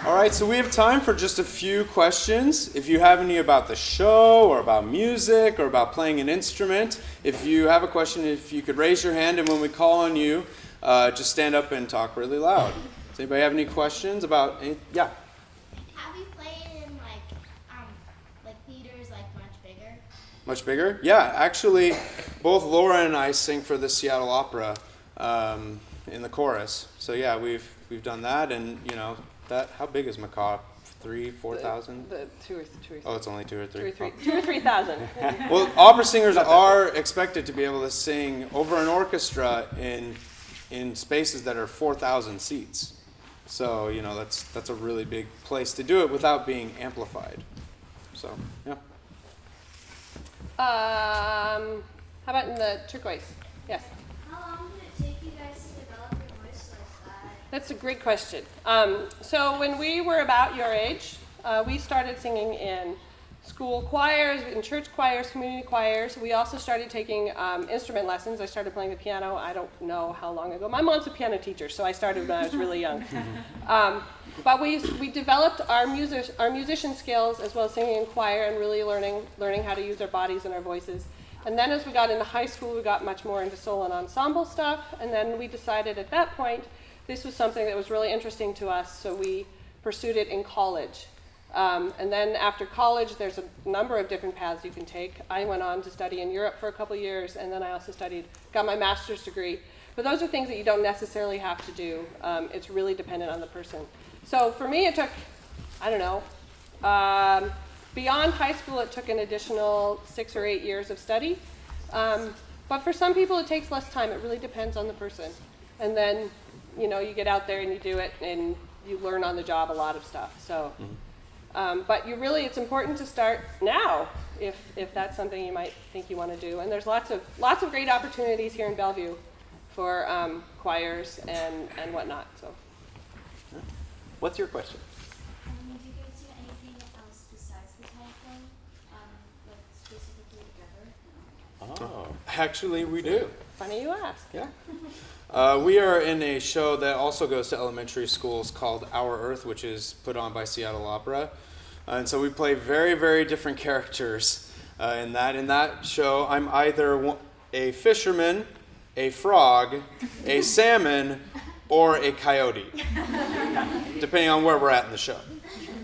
All right, so we have time for just a few questions. If you have any about the show or about music or about playing an instrument, if you have a question, if you could raise your hand, and when we call on you, just stand up and talk really loud. Does anybody have any questions about any? Yeah. Have you played in like theaters much bigger? Much bigger? Yeah, actually, both Laura and I sing for the Seattle Opera in the chorus. So yeah, we've done that, and that. How big is Macaw? 4,000? The two or three. Oh, it's only 2 or 3. 2 or 3,000. Well, opera singers are expected to be able to sing over an orchestra in spaces that are 4,000 seats. So that's a really big place to do it without being amplified. So yeah. How about in the turquoise? Yes. How long did it take you guys to develop your voice like that? That's a great question. So when we were about your age, we started singing in school choirs, in church choirs, community choirs. We also started taking instrument lessons. I started playing the piano, I don't know how long ago. My mom's a piano teacher, so I started when I was really young. But we developed our musician skills as well as singing in choir and really learning how to use our bodies and our voices. And then as we got into high school, we got much more into solo and ensemble stuff. And then we decided at that point, this was something that was really interesting to us, so we pursued it in college. And then after college, there's a number of different paths you can take. I went on to study in Europe for a couple years, and then I also got my master's degree. But those are things that you don't necessarily have to do. It's really dependent on the person. So for me, it took, I don't know, beyond high school, it took an additional 6 or 8 years of study. But for some people, it takes less time. It really depends on the person. And then, you get out there and you do it, and you learn on the job a lot of stuff. So. But it's important to start now if that's something you might think you want to do. And there's lots of great opportunities here in Bellevue for choirs and whatnot. So, what's your question? Do you guys do anything else besides the telephone, specifically together? Oh, Actually, we do. Funny you ask. Yeah. We are in a show that also goes to elementary schools called Our Earth, which is put on by Seattle Opera. And so we play very, very different characters in that. In that show, I'm either a fisherman, a frog, a salmon, or a coyote, depending on where we're at in the show.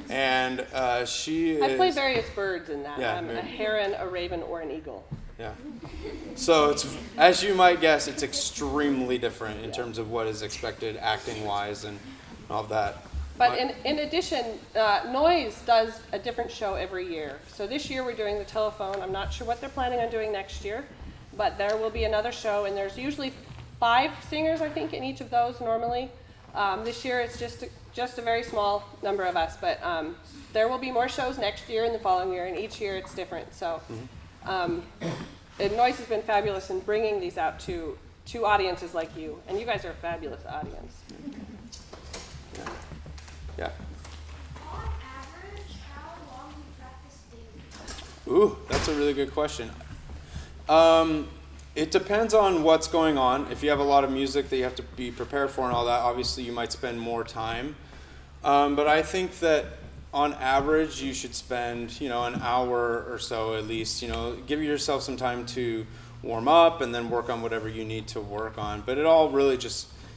And I play various birds in that. Yeah, I'm a heron, a raven, or an eagle. Yeah. So it's, as you might guess, it's extremely different in terms of what is expected acting-wise and all of that. But in addition, Noise does a different show every year. So this year we're doing the telephone. I'm not sure what they're planning on doing next year, but there will be another show, and there's usually 5 singers, I think, in each of those normally. This year it's just a very small number of us, but there will be more shows next year and the following year, and each year it's different. So. And Noise has been fabulous in bringing these out to audiences like you, and you guys are a fabulous audience. Yeah. On average, how long do you practice daily? Ooh, that's a really good question. It depends on what's going on. If you have a lot of music that you have to be prepared for and all that, obviously you might spend more time. But I think that on average, you should spend, an hour or so at least. Give yourself some time to warm up and then work on whatever you need to work on. But it all really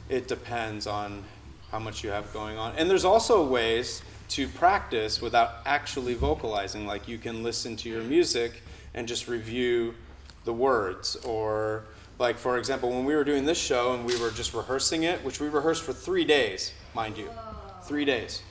it depends on how much you have going on. And there's also ways to practice without actually vocalizing. Like you can listen to your music and just review the words. Or like, for example, when we were doing this show and we were just rehearsing it, which we rehearsed for 3 days, mind you, 3 days.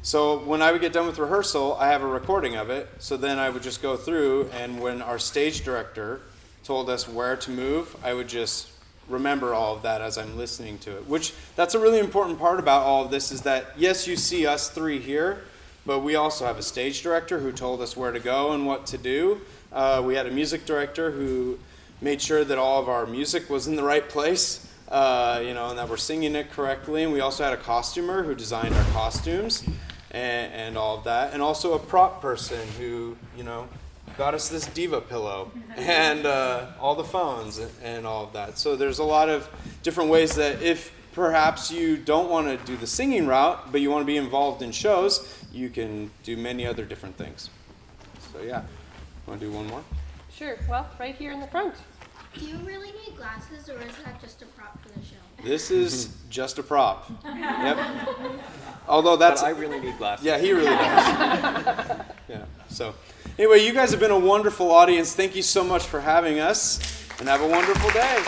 So when I would get done with rehearsal, I have a recording of it. So then I would just go through, and when our stage director told us where to move, I would just remember all of that as I'm listening to it. That's a really important part about all of this is that, yes, you see us 3 here, but we also have a stage director who told us where to go and what to do. We had a music director who made sure that all of our music was in the right place, and that we're singing it correctly. And we also had a costumer who designed our costumes. And all of that, and also a prop person who, got us this diva pillow and all the phones and all of that. So there's a lot of different ways that if perhaps you don't want to do the singing route, but you want to be involved in shows, you can do many other different things. So yeah, want to do one more? Sure. Well, right here in the front. Do you really need glasses, or is that just a prop for the show? This is just a prop. Yep. Although that's But I really need glasses. yeah, he really does. Yeah. So anyway, you guys have been a wonderful audience. Thank you so much for having us, and have a wonderful day.